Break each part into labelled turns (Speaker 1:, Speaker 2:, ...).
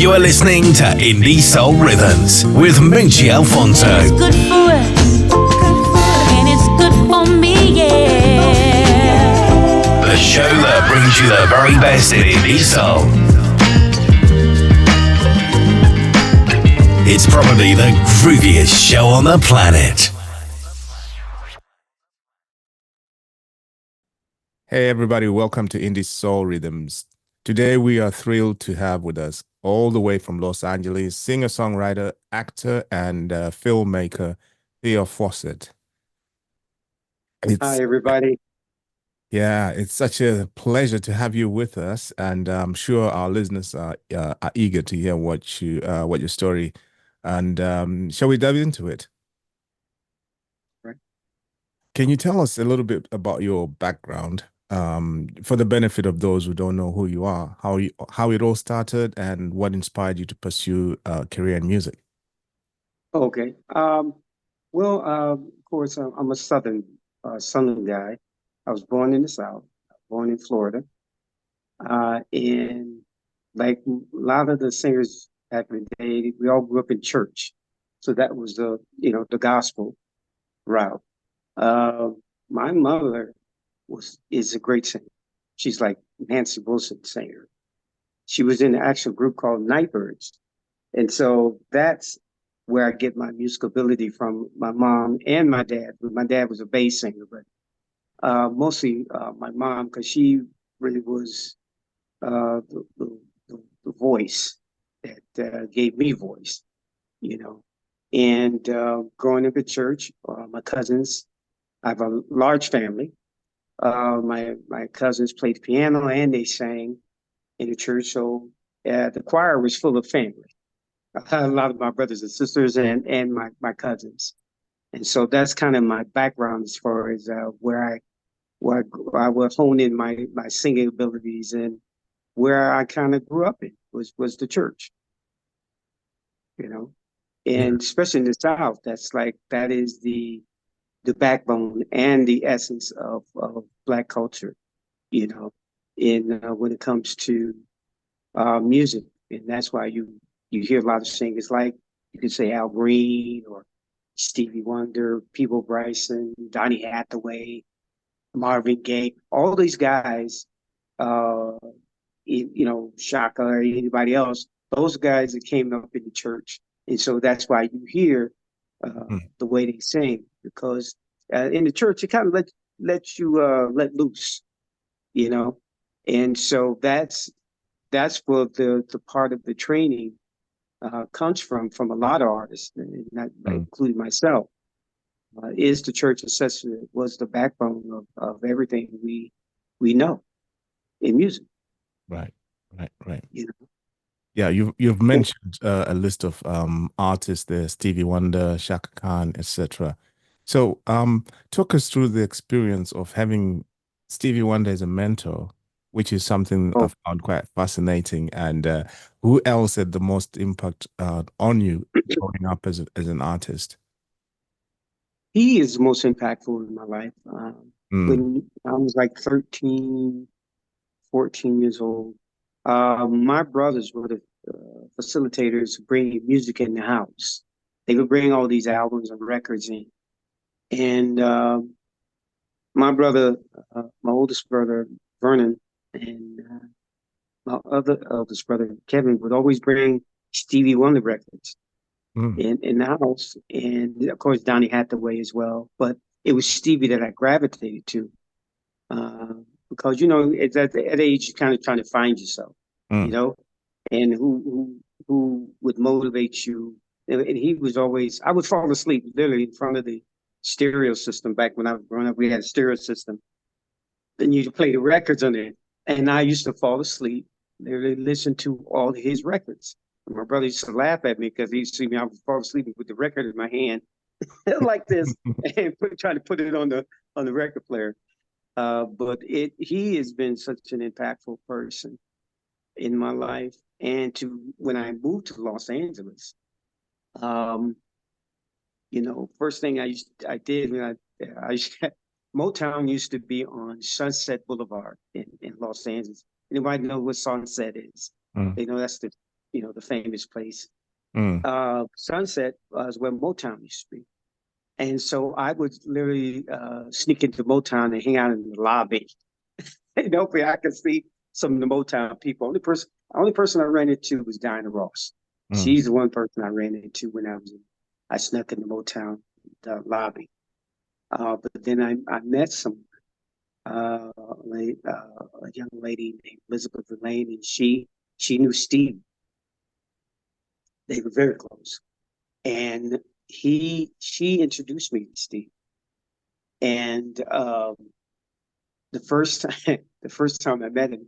Speaker 1: You are listening to Indie Soul Rhythms with Moochie Alfonso.
Speaker 2: It's good for us, and it's good for me, yeah.
Speaker 1: The show that brings you the very best in indie soul. It's probably the grooviest show on the planet.
Speaker 3: Hey everybody, welcome to Indie Soul Rhythms. Today we are thrilled to have with us all the way from Los Angeles, singer-songwriter, actor, and filmmaker Theo Forsett.
Speaker 4: Hi everybody.
Speaker 3: It's such a pleasure to have you with us, and I'm sure our listeners are eager to hear what your story. And shall we dive into it?
Speaker 4: Right.
Speaker 3: Can you tell us a little bit about your background? For the benefit of those who don't know who you are, how it all started, and what inspired you to pursue a career in music.
Speaker 4: Okay. Of course, I'm a Southern guy. I was born in the South, born in Florida, and like a lot of the singers back in the day, we all grew up in church, so that was the gospel route. Uh, my mother is a great singer. She's like Nancy Wilson singer. She was in an actual group called Nightbirds. And so that's where I get my musical ability from my mom and my dad. My dad was a bass singer, but mostly my mom, because she really was the voice that gave me voice, you know. And growing up at church, my cousins, I have a large family. My cousins played piano and they sang in the church. So the choir was full of family. I had a lot of my brothers and sisters and my cousins. And so that's kind of my background as far as where I would hone in my singing abilities, and where I kind of grew up in was the church, you know.
Speaker 3: Yeah.
Speaker 4: And especially in the South, that is the backbone and the essence of Black culture, you know, in when it comes to music. And that's why you hear a lot of singers like, you could say, Al Green or Stevie Wonder, Peebo Bryson, Donny Hathaway, Marvin Gaye, all these guys, uh, Shaka or anybody else, those guys that came up in the church. And so that's why you hear the way they sing, because in the church, it kind of let you let loose, you know. And so that's where the part of the training comes from a lot of artists, and not including myself. Is the church assessment was the backbone of everything we know in music.
Speaker 3: Right.
Speaker 4: You know?
Speaker 3: Yeah, you've mentioned a list of artists there: Stevie Wonder, Shaka Khan, etc. So, talk us through the experience of having Stevie Wonder as a mentor, which is something I
Speaker 4: Oh,
Speaker 3: found quite fascinating. And who else had the most impact on you growing up as an artist?
Speaker 4: he is the most impactful in my life.
Speaker 3: Mm,
Speaker 4: When I was like 13, 14 years old, my brothers were the facilitators bringing music in the house. They would bring all these albums and records in. And my brother, my oldest brother, Vernon, and my other eldest brother, Kevin, would always bring Stevie Wonder records
Speaker 3: mm,
Speaker 4: in the house. And of course, Donny Hathaway as well. But it was Stevie that I gravitated to, uh, because, it's at that age, you're kind of trying to find yourself, you
Speaker 3: mm.
Speaker 4: know, and who would motivate you. And he was always, I would fall asleep literally in front of the stereo system. Back when I was growing up, we had a stereo system. Then you play the records on it. And I used to fall asleep, literally listen to all his records. And my brother used to laugh at me because he'd see me, I would fall asleep with the record in my hand like this, and trying to put it on the record player. But he has been such an impactful person in my life. And when I moved to Los Angeles, um, first thing I did when I Motown used to be on Sunset Boulevard in Los Angeles. Anybody know what Sunset is?
Speaker 3: Mm.
Speaker 4: They know that's the the famous place.
Speaker 3: Mm.
Speaker 4: Sunset was where Motown used to be. And so I would literally sneak into Motown and hang out in the lobby. Where I could see some of the Motown people. Only person I ran into was Diana Ross.
Speaker 3: Mm.
Speaker 4: She's the one person I ran into when I snuck in the Motown lobby. But then I met a young lady named Elizabeth Lane, and she knew Steve. They were very close, and she introduced me to Steve. And the first time I met him,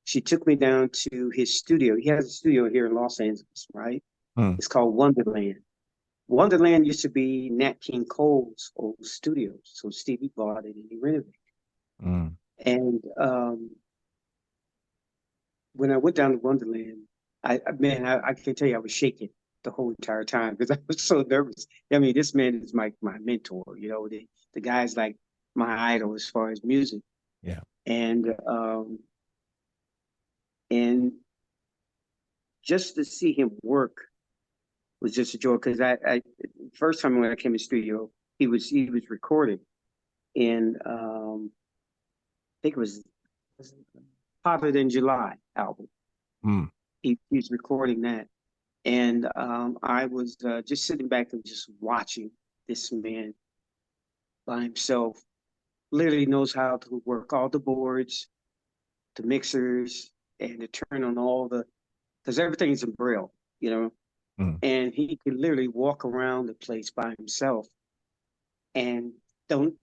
Speaker 4: she took me down to his studio. He has a studio here in Los Angeles, right?
Speaker 3: Mm.
Speaker 4: It's called Wonderland. Wonderland used to be Nat King Cole's old studio, so Stevie bought it and he renovated.
Speaker 3: Mm.
Speaker 4: And when I went down to Wonderland, I can tell you I was shaking the whole entire time because I was so nervous. I mean, this man is my mentor. The guy's like my idol as far as music.
Speaker 3: Yeah.
Speaker 4: And just to see him work was just a joy because I first time when I came in the studio, he was recording in I think it was Hotter Than July album.
Speaker 3: Mm.
Speaker 4: He's recording that. And I was just sitting back and just watching this man by himself. Literally knows how to work all the boards, the mixers, and to turn on because everything's in Braille, you know.
Speaker 3: Mm.
Speaker 4: And he could literally walk around the place by himself and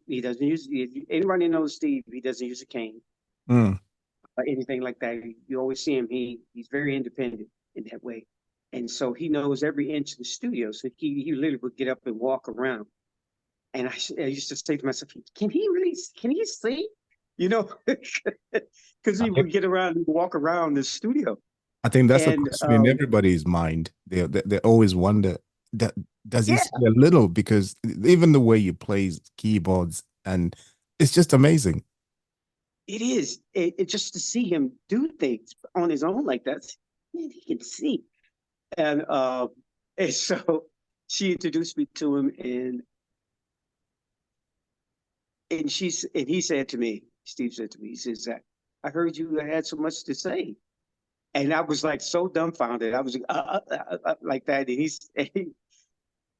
Speaker 4: he doesn't use, if anybody knows Steve, he doesn't use a cane
Speaker 3: Mm.
Speaker 4: or anything like that. You always see him, he's very independent in that way. And so he knows every inch of the studio. So he literally would get up and walk around. And I used to say to myself, can he sing? Because he would get around and walk around the studio.
Speaker 3: I think that's a
Speaker 4: And
Speaker 3: question in everybody's mind. They always wonder that does he
Speaker 4: yeah,
Speaker 3: see a little? Because even the way you play keyboards, and it's just amazing.
Speaker 4: it is. It just to see him do things on his own like that, man, he can see. And and so she introduced me to him, and he said to me, Steve said to me, he says that I heard you had so much to say. And I was like so dumbfounded. I was like that.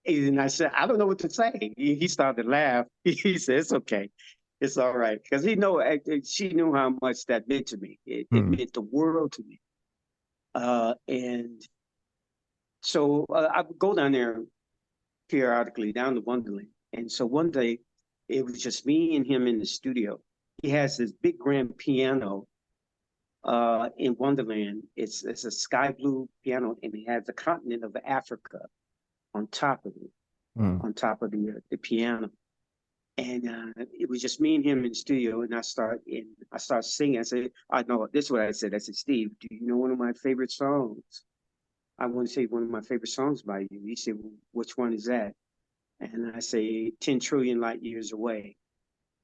Speaker 4: And I said, I don't know what to say. He started to laugh. He said, it's okay. It's all right. Because she knew how much that meant to me. It
Speaker 3: Mm.
Speaker 4: meant the world to me. And so I would go down there periodically, down to Wonderland. And so one day, it was just me and him in the studio. He has this big grand piano in Wonderland. It's a sky blue piano, and it has the continent of Africa on top of it,
Speaker 3: Mm.
Speaker 4: on top of the piano. And it was just me and him in the studio, and I start singing. I said, I know this is what I said. I said, Steve, do you know one of my favorite songs? I want to say one of my favorite songs by you. He said, well, which one is that? And I say, 10 trillion light years away.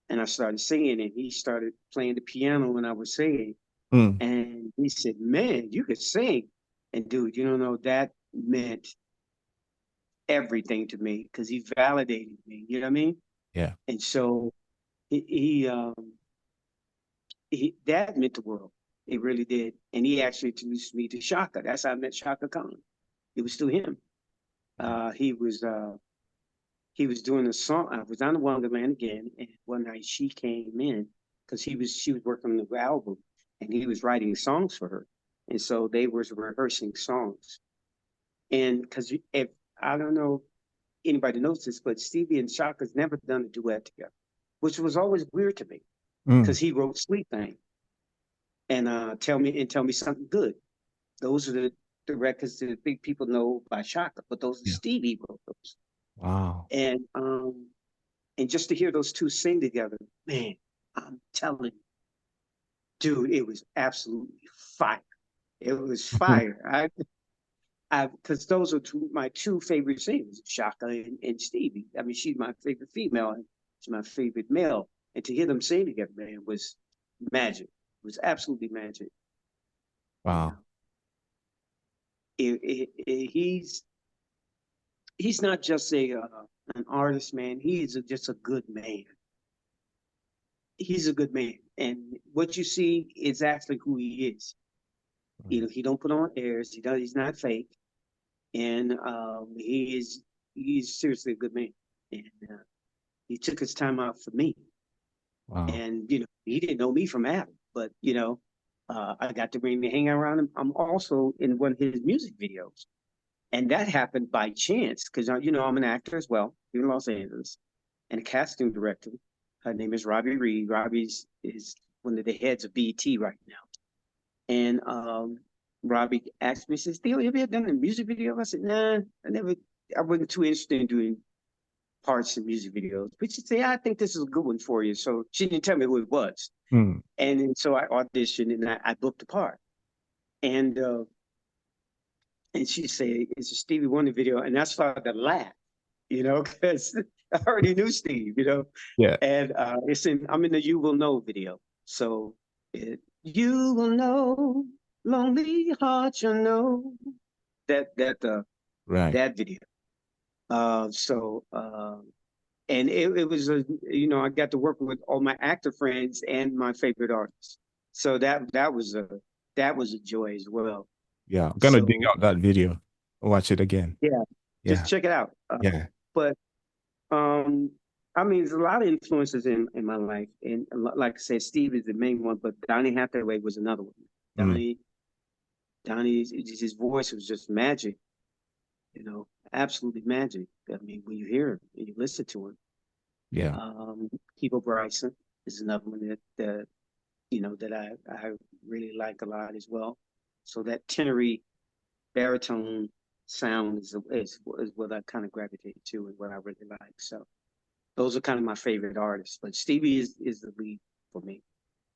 Speaker 4: And I started singing, and he started playing the piano when I was singing.
Speaker 3: Mm.
Speaker 4: And he said, man, you could sing. And dude, you don't know, that meant everything to me because he validated me. You know what I mean?
Speaker 3: Yeah.
Speaker 4: And so that meant the world. It really did. And he actually introduced me to Shaka. That's how I met Shaka Khan. It was through him. He was doing a song. I was on the Wonderland again, and one night she came in because she was working on the album, and he was writing songs for her, and so they was rehearsing songs. And because if I don't know anybody knows this, but Stevie and Shaka's never done a duet together, which was always weird to me
Speaker 3: Mm.
Speaker 4: because he wrote Sweet Thing and Tell Me Something Good. Those are the records that big people know by Shaka, but those are
Speaker 3: Yeah.
Speaker 4: Stevie wrote those.
Speaker 3: Wow.
Speaker 4: And just to hear those two sing together, man, I'm telling you, dude, it was absolutely fire. It was fire. Because those are my two favorite singers, Shaka and Stevie. I mean, she's my favorite female, and she's my favorite male. And to hear them sing together, man, was magic. It was absolutely magic.
Speaker 3: Wow.
Speaker 4: he's not just an artist, man. Just a good man. He's a good man, and what you see is actually who he is. You know, he don't put on airs. He's not fake, and he's seriously a good man. And he took his time out for me.
Speaker 3: Wow.
Speaker 4: And he didn't know me from Adam, but I got to bring me hang around him. I'm also in one of his music videos, and that happened by chance because I'm an actor as well here in Los Angeles, and a casting director. Her name is Robbie Reed. Is one of the heads of BET right now, and Robbie asked me, says, "Theo, have you ever done a music video?" I said, "Nah, I never. I wasn't too interested in doing parts in music videos." But she said, "Yeah, I think this is a good one for you." So she didn't tell me who it was.
Speaker 3: Mm.
Speaker 4: And then so I auditioned and I booked the part. And she said, "It's a Stevie Wonder video." And I started to laugh, because I already knew Steve,
Speaker 3: Yeah.
Speaker 4: And I'm in the You Will Know video. So you will know, lonely heart, that
Speaker 3: Right.
Speaker 4: that video. And it was I got to work with all my actor friends and my favorite artists. So that was a joy as well.
Speaker 3: Yeah. I'm gonna dig
Speaker 4: So
Speaker 3: out that video. Watch it again.
Speaker 4: yeah, just
Speaker 3: Yeah.
Speaker 4: check it out.
Speaker 3: Yeah.
Speaker 4: But um, I mean, there's a lot of influences in my life, and like I said, Steve is the main one, but Donny Hathaway was another one.
Speaker 3: Mm.
Speaker 4: His voice was just magic, absolutely magic. I mean, when you hear him and you listen to him.
Speaker 3: Yeah.
Speaker 4: Kibo Bryson is another one that I really like a lot as well. So that tenery baritone sound is what I kind of gravitate to and what I really like. So those are kind of my favorite artists. But Stevie is the lead for me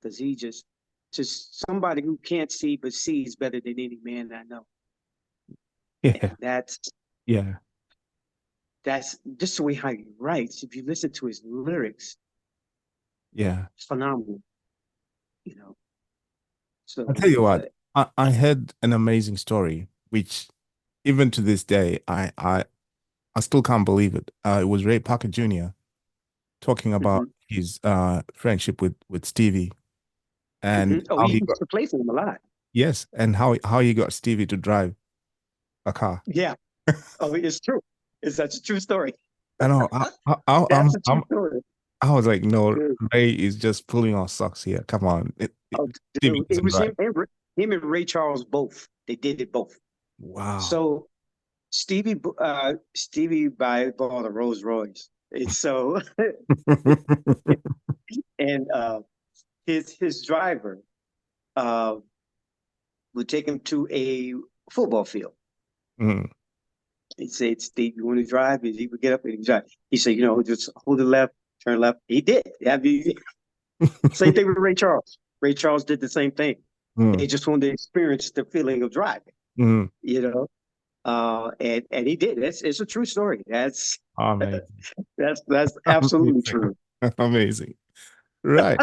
Speaker 4: because he just somebody who can't see but sees better than any man I know.
Speaker 3: Yeah.
Speaker 4: And
Speaker 3: Yeah.
Speaker 4: that's just the way how he writes. If you listen to his lyrics,
Speaker 3: Yeah.
Speaker 4: it's phenomenal. You know.
Speaker 3: I'll
Speaker 4: So,
Speaker 3: tell you what,
Speaker 4: but
Speaker 3: I heard an amazing story, which even to this day, I still can't believe it. It was Ray Parker Jr. talking about
Speaker 4: mhm,
Speaker 3: his friendship with Stevie and
Speaker 4: oh,
Speaker 3: how
Speaker 4: he
Speaker 3: he
Speaker 4: used
Speaker 3: got,
Speaker 4: to play for him a lot.
Speaker 3: yes, and how he got Stevie to drive a car.
Speaker 4: Yeah. Oh, it's true. It's such a true story.
Speaker 3: I know.
Speaker 4: That's a true story.
Speaker 3: I was like, no,
Speaker 4: Dude.
Speaker 3: Ray is just pulling our socks here. Come on,
Speaker 4: Oh,
Speaker 3: Stevie
Speaker 4: dude, it
Speaker 3: doesn't
Speaker 4: was
Speaker 3: drive.
Speaker 4: him and Ray Charles both. They did it both.
Speaker 3: Wow.
Speaker 4: So Stevie bought a Rolls Royce. And so and his driver uh would take him to a football field.
Speaker 3: Mm.
Speaker 4: He said, "Steve, you want to drive?" And he would get up and he'd drive. He said, just hold the left, turn left. He did. I mean, same thing with Ray Charles. Ray Charles did the same thing.
Speaker 3: Mm.
Speaker 4: They just wanted to experience the feeling of driving,
Speaker 3: Mm.
Speaker 4: you know. And he did. It's a true story. That's
Speaker 3: Amazing.
Speaker 4: that's absolutely
Speaker 3: Amazing.
Speaker 4: true.
Speaker 3: Amazing. Right.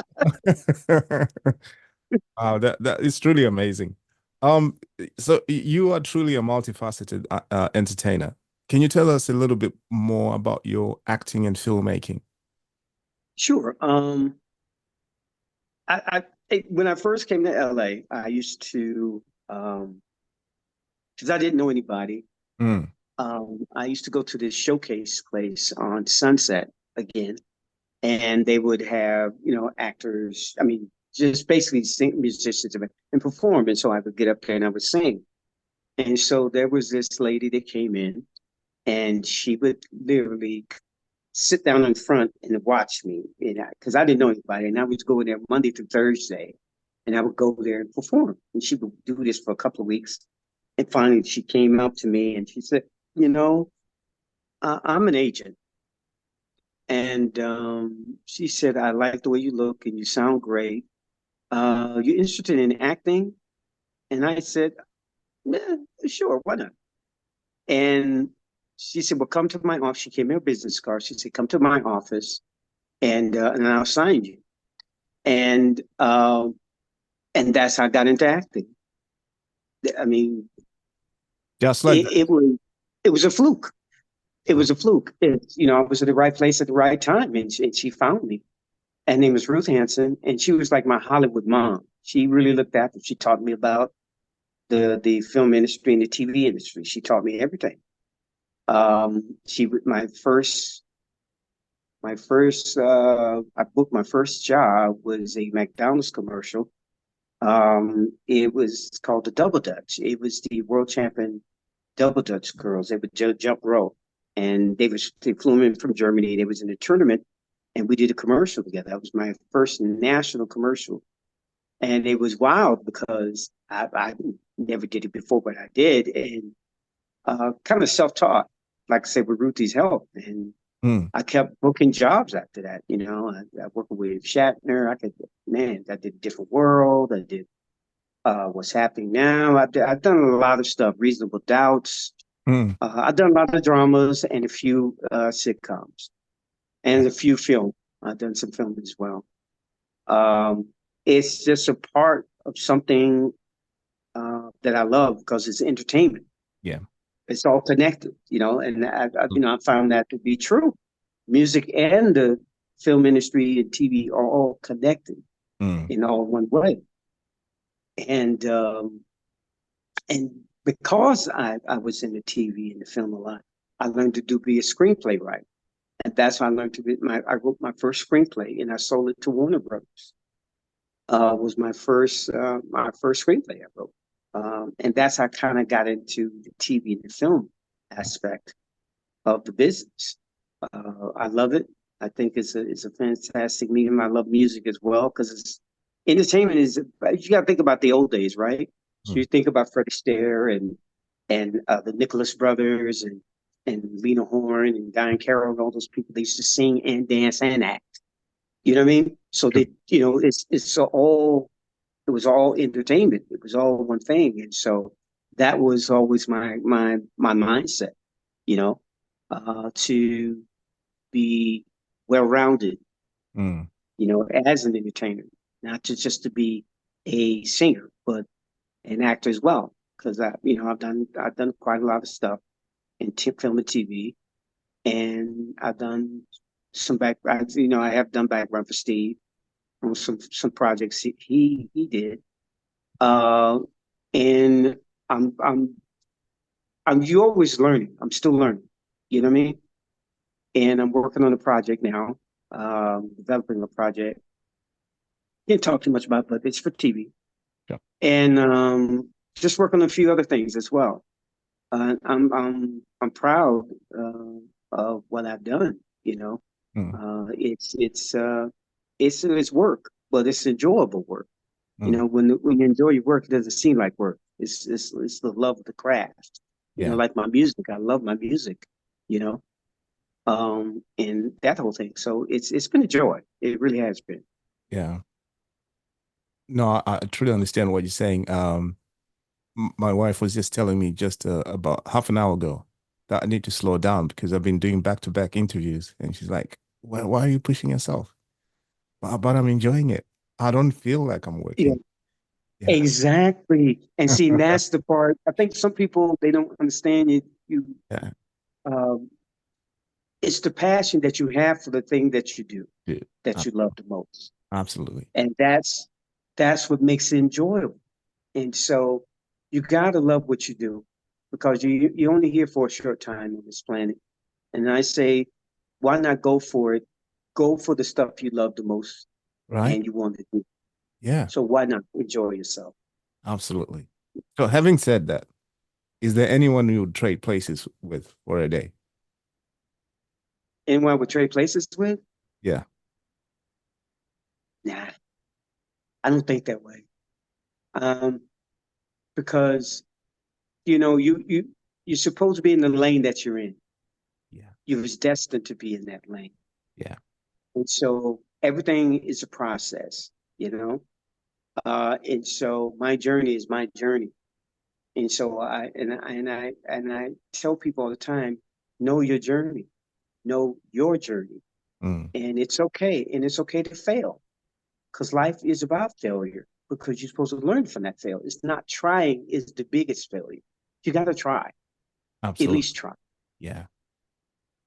Speaker 3: Wow, that is truly amazing. So you are truly a multifaceted entertainer. Can you tell us a little bit more about your acting and filmmaking?
Speaker 4: Sure. When I first came to LA, I used to because I didn't know anybody.
Speaker 3: Mm.
Speaker 4: I used to go to this showcase place on Sunset again, and they would have, actors, I mean, just basically sing musicians and perform. And so I would get up there and I would sing. And so there was this lady that came in and she would literally sit down in front and watch me. Because I didn't know anybody. And I was going there Monday through Thursday and I would go there and perform. And she would do this for a couple of weeks. And finally she came up to me and she said, I'm an agent. And she said, "I like the way you look and you sound great. You interested in acting?" And I said, "Yeah, sure, why not?" And she said, "Well, come to my office." She came in her business card. She said, "Come to my office and I'll sign you." And and that's how I got into acting. I mean,
Speaker 3: Just like that.
Speaker 4: It was a fluke. It was a fluke. I was at the right place at the right time, and she found me. Her name was Ruth Hansen, and she was like my Hollywood mom. She really looked after. She taught me about the film industry and the TV industry. She taught me everything. I booked my first job was a McDonald's commercial. It was called the Double Dutch. It was the world champion Double Dutch girls. They would jump rope, and they flew in from Germany. They was in a tournament, and we did a commercial together. That was my first national commercial, and it was wild because I never did it before, but I did, and kind of self-taught, like I said, with Ruthie's help, and I kept booking jobs after that. I worked with Shatner. I did Different World. I did What's Happening Now. I've done a lot of stuff, Reasonable Doubts. I've done a lot of dramas and a few sitcoms and a few film. I've done some film as well. It's just a part of something that I love because it's entertainment.
Speaker 3: Yeah.
Speaker 4: It's all connected, and I found that to be true. Music and the film industry and TV are all connected in all one way. And because I was in the TV and the film a lot, I learned to be a screenplay writer. And that's how I learned I wrote my first screenplay, and I sold it to Warner Brothers. Was my first screenplay I wrote. And that's how I kind of got into the TV and the film aspect of the business. I love it. I think it's a fantastic medium. I love music as well because entertainment you got to think about the old days, right? So you think about Freddie Astaire and the Nicholas Brothers and Lena Horne and Diane Carroll and all those people. They used to sing and dance and act. You know what I mean? So it was all entertainment. It was all one thing. And so that was always my mindset, to be well-rounded, as an entertainer, not just to be a singer, but an actor as well. Because I've done quite a lot of stuff in film and TV, and I've done some background. I have done background for Steve on some projects he did, and you always learning. I'm still learning. You know what I mean? And I'm working on a project now, developing a project. Can't talk too much about it, but it's for TV.
Speaker 3: Yeah.
Speaker 4: And just working on a few other things as well. I'm proud of what I've done. It's work, but it's enjoyable work. When you enjoy your work, it doesn't seem like work. It's the love of the craft. Like my music. I love my music. And that whole thing. So it's been a joy. It really has been.
Speaker 3: Yeah. No, I truly understand what you're saying. My wife was just telling me just about half an hour ago that I need to slow down because I've been doing back-to-back interviews, and she's like, why are you pushing yourself? But I'm enjoying it. I don't feel like I'm working.
Speaker 4: Yeah. Exactly. And see, that's the part. I think some people, they don't understand it. It's the passion that you have for the thing that you do, that you love the most.
Speaker 3: Absolutely.
Speaker 4: And that's what makes it enjoyable. And so you got to love what you do because you're only here for a short time on this planet. And I say, why not go for it? Go for the stuff you love the most,
Speaker 3: right?
Speaker 4: And you want to do.
Speaker 3: Yeah.
Speaker 4: So why not enjoy yourself?
Speaker 3: Absolutely. So having said that, is there anyone you would trade places with for a day?
Speaker 4: Anyone I would trade places with?
Speaker 3: Yeah.
Speaker 4: Nah, I don't think that way. Because you're supposed to be in the lane that you're in.
Speaker 3: Yeah.
Speaker 4: You was destined to be in that lane.
Speaker 3: Yeah.
Speaker 4: And so everything is a process, and so my journey is my journey. And so I tell people all the time, know your journey, and it's okay. And it's okay to fail because life is about failure because you're supposed to learn from that failure. It's not trying is the biggest failure. You got to try. At
Speaker 3: Absolutely.
Speaker 4: least try.
Speaker 3: Yeah.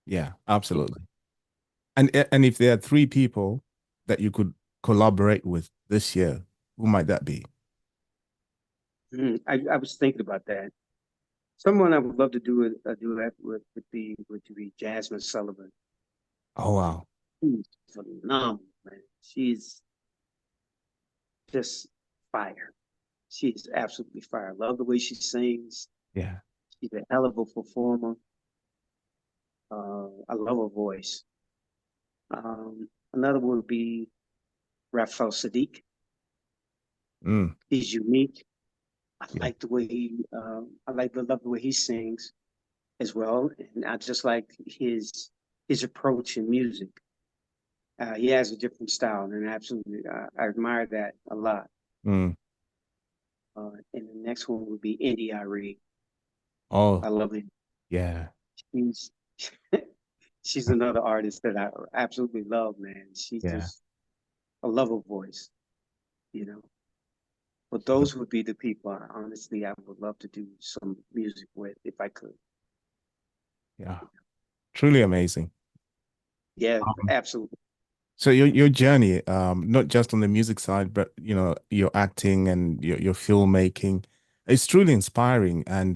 Speaker 3: Yeah, absolutely. And if there are three people that you could collaborate with this year, who might that be?
Speaker 4: I was thinking about that. Someone I would love to do a duet with would be Jasmine Sullivan.
Speaker 3: Oh wow.
Speaker 4: She's phenomenal, man. She's just fire. She's absolutely fire. I love the way she sings.
Speaker 3: Yeah.
Speaker 4: She's a hell of a performer. I love her voice. Another one would be Raphael Sadiq.
Speaker 3: Mm,
Speaker 4: He's unique. I
Speaker 3: yeah.
Speaker 4: like the way love the way he sings as well, and I just like his approach in music. He has a different style, and absolutely, I admire that a lot.
Speaker 3: Mm.
Speaker 4: And the next one would be Indy Ari.
Speaker 3: Oh,
Speaker 4: I love it.
Speaker 3: yeah.
Speaker 4: She's she's another artist that I absolutely love, man. She's
Speaker 3: Yeah.
Speaker 4: just a love her voice, you know. But those would be the people, honestly, I would love to do some music with if I could.
Speaker 3: Yeah. Truly amazing.
Speaker 4: Yeah,
Speaker 3: Um,
Speaker 4: absolutely.
Speaker 3: so your journey, not just on the music side, but your acting and your filmmaking, it's truly inspiring. And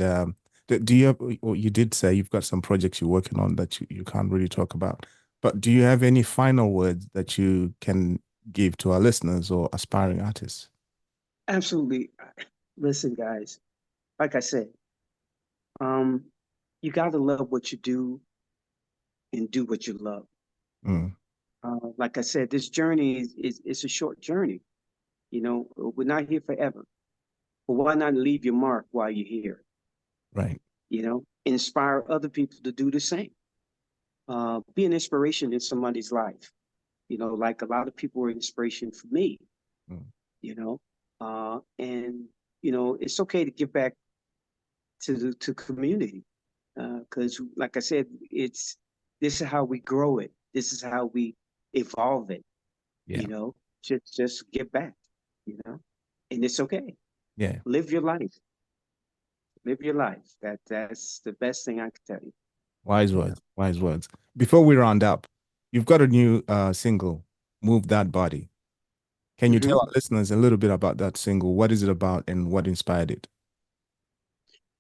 Speaker 3: do you have, or you did say you've got some projects you're working on that you can't really talk about, but do you have any final words that you can give to our listeners or aspiring artists?
Speaker 4: Absolutely. Listen, guys, like I said, um, you got to love what you do and do what you love.
Speaker 3: Mm,
Speaker 4: Like I said, this journey is a short journey. You know, we're not here forever. But why not leave your mark while you're here?
Speaker 3: right.
Speaker 4: You know, inspire other people to do the same. Be an inspiration in somebody's life. You know, like a lot of people were inspiration for me.
Speaker 3: Mm,
Speaker 4: You know, and you know, it's okay to give back to the community because, like I said, it's this is how we grow it. This is how we evolve it.
Speaker 3: yeah.
Speaker 4: You know, just give back. You know, and it's okay.
Speaker 3: Yeah.
Speaker 4: Live your life. Live your life. That's the best thing I can tell you.
Speaker 3: Wise
Speaker 4: You know.
Speaker 3: words. Wise words. Before we round up, you've got a new single, Move That Body. Can you tell
Speaker 4: Hmm.
Speaker 3: our listeners a little bit about that single? What is it about and what inspired it?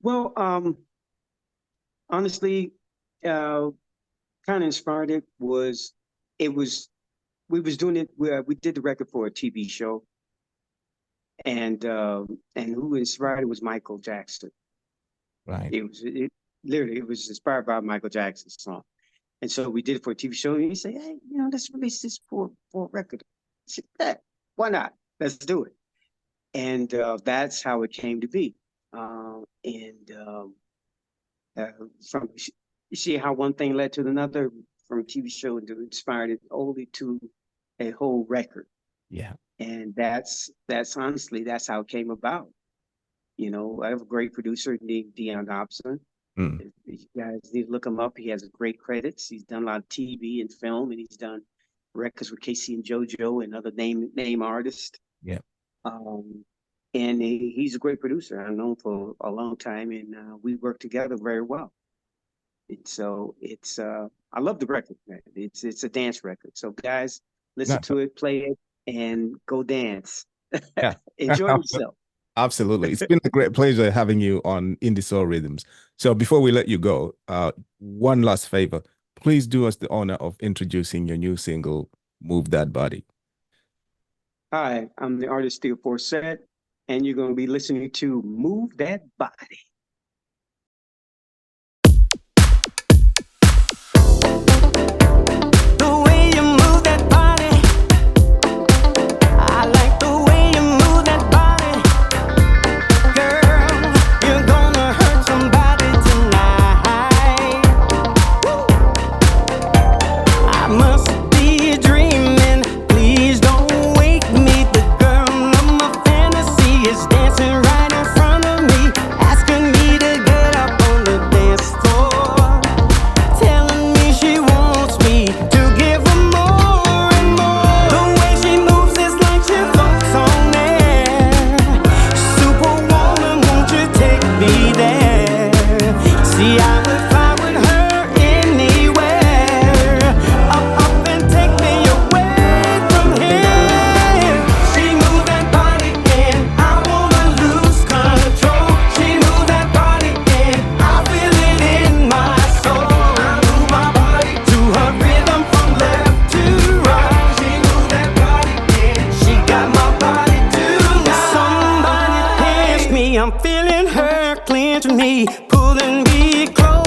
Speaker 4: Well, honestly, uh, kind of inspired it was we was doing it. We did the record for a TV show, and who inspired it was Michael Jackson.
Speaker 3: Right.
Speaker 4: It literally it was inspired by Michael Jackson's song. And so we did it for a TV show. And he said, "Hey, you know, let's release this for a record." I said, "Yeah, why not? Let's do it." And that's how it came to be. And uh, from you see how one thing led to another from a TV show and inspired it only to a whole record.
Speaker 3: Yeah.
Speaker 4: And that's honestly that's how it came about. You know, I have a great producer named Dion Dobson.
Speaker 3: Mm,
Speaker 4: If you guys need to look him up. He has great credits. He's done a lot of TV and film, and he's done records with Casey and JoJo and other name artists.
Speaker 3: yeah.
Speaker 4: Um, and he's a great producer. I've known him for a long time, and we work together very well. And so it's I love the record, man. It's a dance record. So guys,
Speaker 3: No,
Speaker 4: listen to it, play it, and go dance.
Speaker 3: yeah.
Speaker 4: Enjoy yourself.
Speaker 3: Absolutely. It's been a great pleasure having you on Indie Soul Rhythms. So before we let you go, one last favor. Please do us the honor of introducing your new single, Move That Body.
Speaker 4: Hi, I'm the artist Theo Forsett, and you're going to be listening to Move That Body.
Speaker 2: The way you move that body, I like the way you move that body. Girl, you're gonna hurt somebody tonight. I must be dreaming. Please don't wake me. The girl of my fantasy is dancing right in front of me, asking
Speaker 5: feeling her cling to me, pulling me close.